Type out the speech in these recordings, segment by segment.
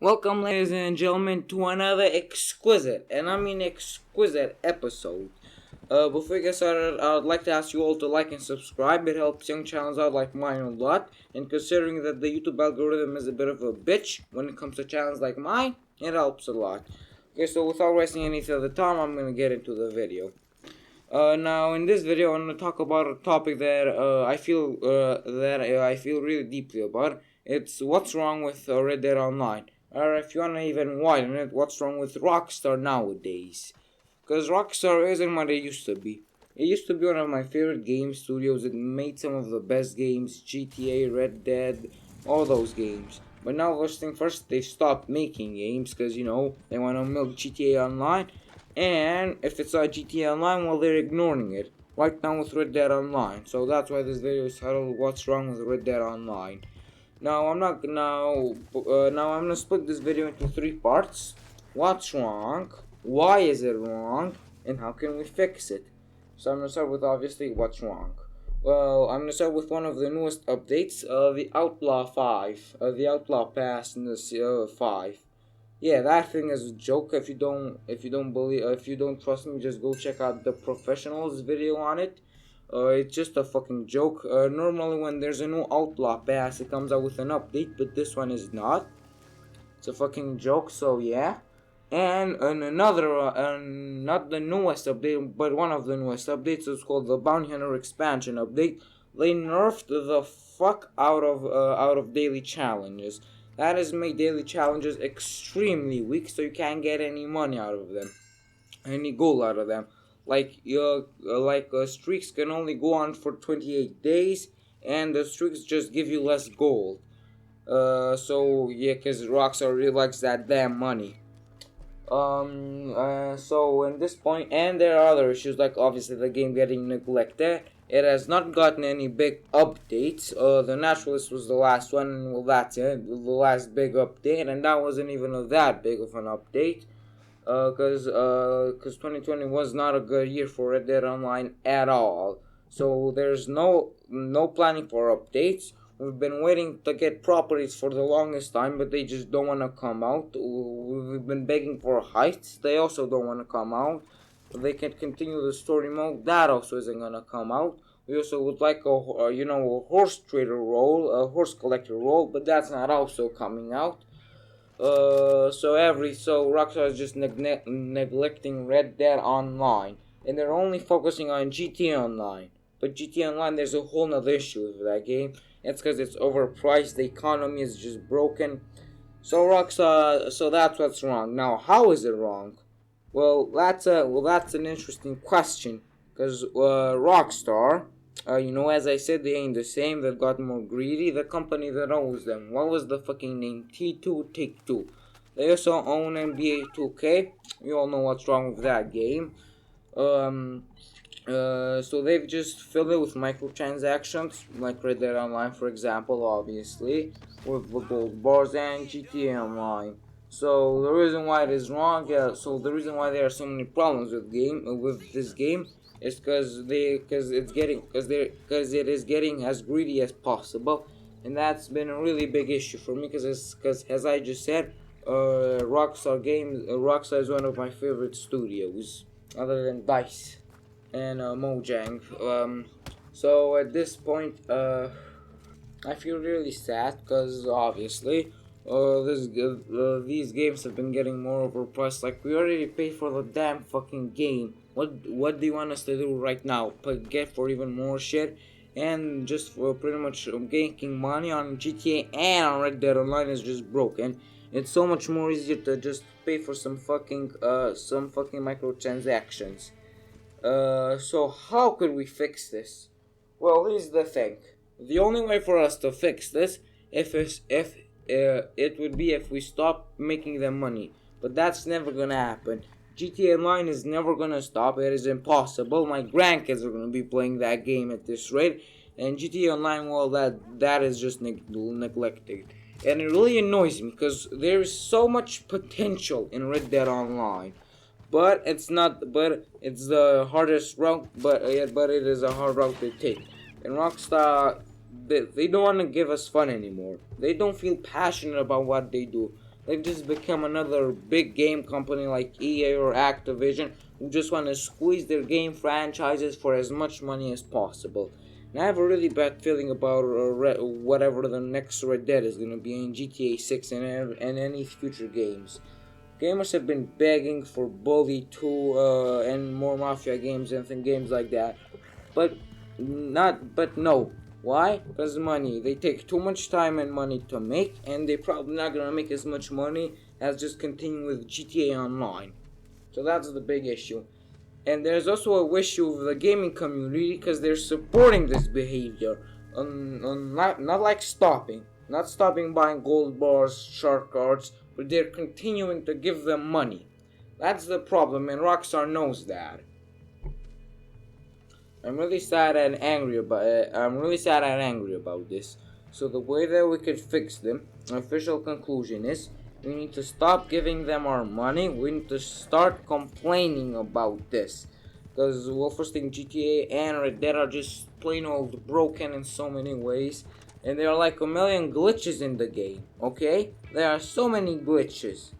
Welcome, ladies and gentlemen, to another exquisite, and I mean exquisite episode. Before we get started, I would like to ask you all to like and subscribe. It helps young channels out like mine a lot. And considering that the YouTube algorithm is a bit of a bitch when it comes to channels like mine, it helps a lot. Okay, so without wasting any further time, I'm gonna get into the video. Now in this video, I'm gonna talk about a topic that I feel really deeply about. It's what's wrong with Red Dead Online. Or if you wanna even widen it, what's wrong with Rockstar nowadays? Because Rockstar isn't what it used to be. It used to be one of my favorite game studios. It made some of the best games, GTA, Red Dead, all those games. But now, first thing first, they stopped making games because, they want to milk GTA Online. And if it's not GTA Online, well, they're ignoring it. Right now with Red Dead Online. So that's why this video is titled, What's Wrong with Red Dead Online? Now I'm gonna split this video into three parts. What's wrong? Why is it wrong? And how can we fix it? So I'm gonna start with obviously what's wrong. Well, I'm gonna start with one of the newest updates, the Outlaw 5, the Outlaw Pass in this 5. Yeah, that thing is a joke. If you don't trust me, just go check out the professionals video on it. It's just a fucking joke. Normally when there's a new Outlaw Pass, it comes out with an update, but this one is not. It's a fucking joke, so yeah. And another, not the newest update, but one of the newest updates is called the Bounty Hunter Expansion Update. They nerfed the fuck out of daily challenges. That has made daily challenges extremely weak, so you can't get any money out of them, any gold out of them. Streaks can only go on for 28 days, and the streaks just give you less gold. So yeah, cause Rockstar really likes that damn money. So in this point, and there are other issues like obviously the game getting neglected. It has not gotten any big updates. The Naturalist was the last one. Well, that's it, the last big update, and that wasn't even that big of an update. Cause 2020 was not a good year for Red Dead Online at all. So there's no planning for updates. We've been waiting to get properties for the longest time, but they just don't want to come out. We've been begging for heights. They also don't want to come out. They can continue the story mode. That also isn't gonna come out. We also would like a horse trader role, a horse collector role, but that's not also coming out. So Rockstar is just neglecting Red Dead Online, and they're only focusing on GTA Online. But GTA Online, there's a whole nother issue with that game. It's because it's overpriced. The economy is just broken. So that's what's wrong. Now, how is it wrong? Well, that's an interesting question. Because Rockstar, as I said, they ain't the same. They've got more greedy. The company that owns them, what was the fucking name? T2 Take-Two. They also own NBA 2K. You all know what's wrong with that game. So they've just filled it with microtransactions, like Red Dead Online, for example, obviously, with the gold bars and GTA Online. So the reason why it is wrong, the reason why there are so many problems with this game is because it is getting as greedy as possible, and that's been a really big issue for me because as I just said, Rockstar is one of my favorite studios, other than DICE and Mojang. So at this point, I feel really sad because obviously these games have been getting more overpriced. Like, we already paid for the damn fucking game. What do you want us to do right now? Get for even more shit? And just for pretty much making money on GTA and on Red Dead Online is just broken. It's so much more easier to just pay for some fucking microtransactions. So how could we fix this? Well, here's the thing. The only way for us to fix this it would be if we stop making them money. But that's never gonna happen. GTA Online is never gonna stop. It is impossible. My grandkids are gonna be playing that game at this rate. And GTA Online, well, that is just neglected. And it really annoys me because there is so much potential in Red Dead Online. But it's the hardest route, but it is a hard route to take. And Rockstar, they don't want to give us fun anymore. They don't feel passionate about what they do. They've just become another big game company like EA or Activision who just want to squeeze their game franchises for as much money as possible. And I have a really bad feeling about whatever the next Red Dead is going to be in GTA 6 and any future games. Gamers have been begging for Bully 2 and more Mafia games and games like that. But no. Why? Because money. They take too much time and money to make, and they're probably not gonna make as much money as just continuing with GTA Online. So that's the big issue. And there's also a issue with the gaming community because they're supporting this behavior. Not like not stopping buying gold bars, shark cards, but they're continuing to give them money. That's the problem, and Rockstar knows that. I'm really sad and angry about this. So the way that we could fix them, the official conclusion is, we need to stop giving them our money. We need to start complaining about this. Because, well, first thing, GTA and Red Dead are just plain old broken in so many ways. And there are like a million glitches in the game, okay? There are so many glitches.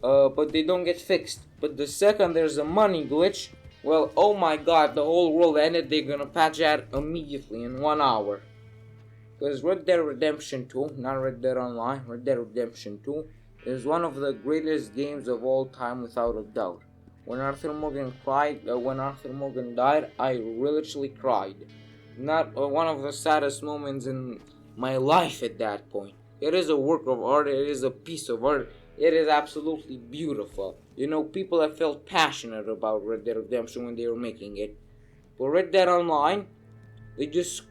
But they don't get fixed. But the second there's a money glitch, well, oh my god, the whole world ended. They're gonna patch that immediately in 1 hour. Because Red Dead Redemption 2, not Red Dead Online, Red Dead Redemption 2 is one of the greatest games of all time without a doubt. When Arthur Morgan died, I literally cried. Not one of the saddest moments in my life at that point. It is a work of art, it is a piece of art. It is absolutely beautiful. You know, people have felt passionate about Red Dead Redemption when they were making it. But Red Dead Online, they just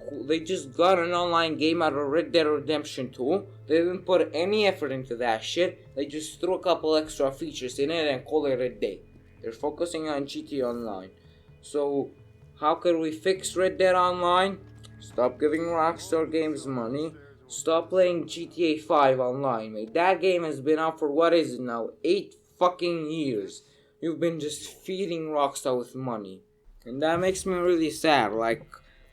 got an online game out of Red Dead Redemption 2. They didn't put any effort into that shit. They just threw a couple extra features in it and called it a day. They're focusing on GTA Online. So, how can we fix Red Dead Online? Stop giving Rockstar Games money. Stop playing GTA 5 online, mate. That game has been out for what is it now? 8 fucking years. You've been just feeding Rockstar with money. And that makes me really sad. Like,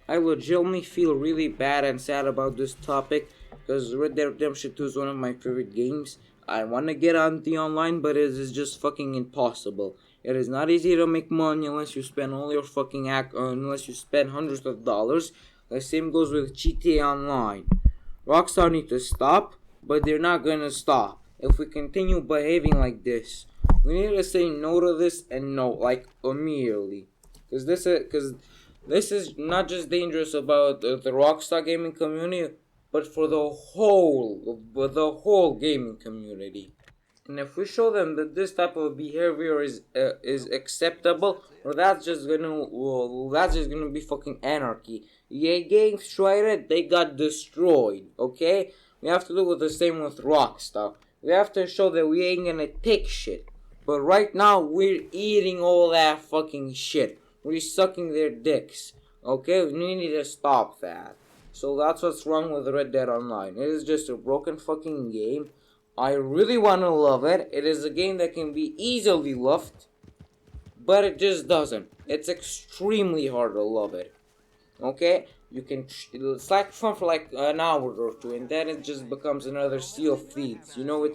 I legitimately feel really bad and sad about this topic because Red Dead Redemption 2 is one of my favorite games. I want to get on the online, but it is just fucking impossible. It is not easy to make money unless you spend all your fucking unless you spend hundreds of dollars. The same goes with GTA Online. Rockstar need to stop, but they're not gonna stop. If we continue behaving like this, we need to say no to this and no, like immediately. Because this is not just dangerous about the Rockstar gaming community, but for the whole gaming community. And if we show them that this type of behavior is acceptable, that's just gonna be fucking anarchy. EA Games tried it, they got destroyed. Okay, we have to do the same with Rockstar. We have to show that we ain't gonna take shit. But right now we're eating all that fucking shit. We're sucking their dicks. Okay, we need to stop that. So that's what's wrong with Red Dead Online. It is just a broken fucking game. I really want to love it. It is a game that can be easily loved, but it just doesn't. It's extremely hard to love it. Okay? It's like fun for like an hour or two, and then it just becomes another Sea of Thieves. You know,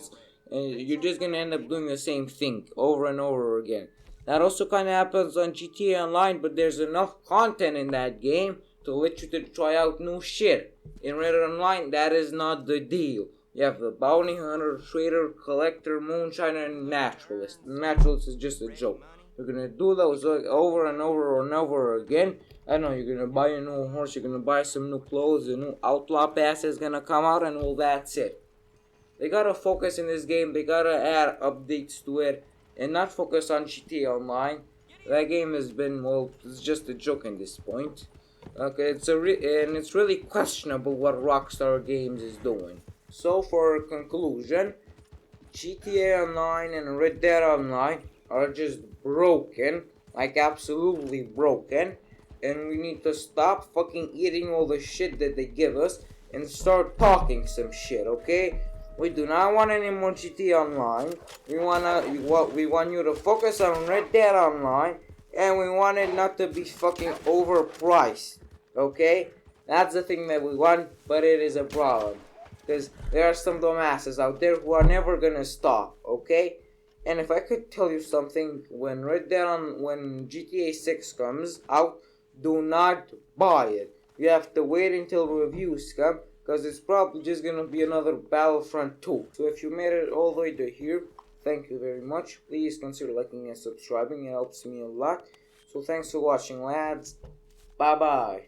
you're just gonna end up doing the same thing over and over again. That also kind of happens on GTA Online, but there's enough content in that game to let you to try out new shit. In Red Dead Online, that is not the deal. You have the bounty hunter, trader, collector, moonshiner, and naturalist. The naturalist is just a joke. You're gonna do those over and over and over again. I know you're gonna buy a new horse, you're gonna buy some new clothes, a new outlaw pass is gonna come out, and well, that's it. They gotta focus in this game, they gotta add updates to it, and not focus on GTA Online. That game has been, well, it's just a joke at this point. Okay, and it's really questionable what Rockstar Games is doing. So for a conclusion, GTA Online and Red Dead Online are just broken, like absolutely broken, and we need to stop fucking eating all the shit that they give us and start talking some shit, okay? We do not want any more GTA Online. We want you to focus on Red Dead Online, and we want it not to be fucking overpriced, okay? That's the thing that we want, but it is a problem. because there are some dumbasses out there who are never gonna stop, okay? And if I could tell you something, when when GTA 6 comes out, do not buy it. You have to wait until reviews come, because it's probably just gonna be another Battlefront 2. So if you made it all the way to here, thank you very much. Please consider liking and subscribing, it helps me a lot. So thanks for watching, lads. Bye bye.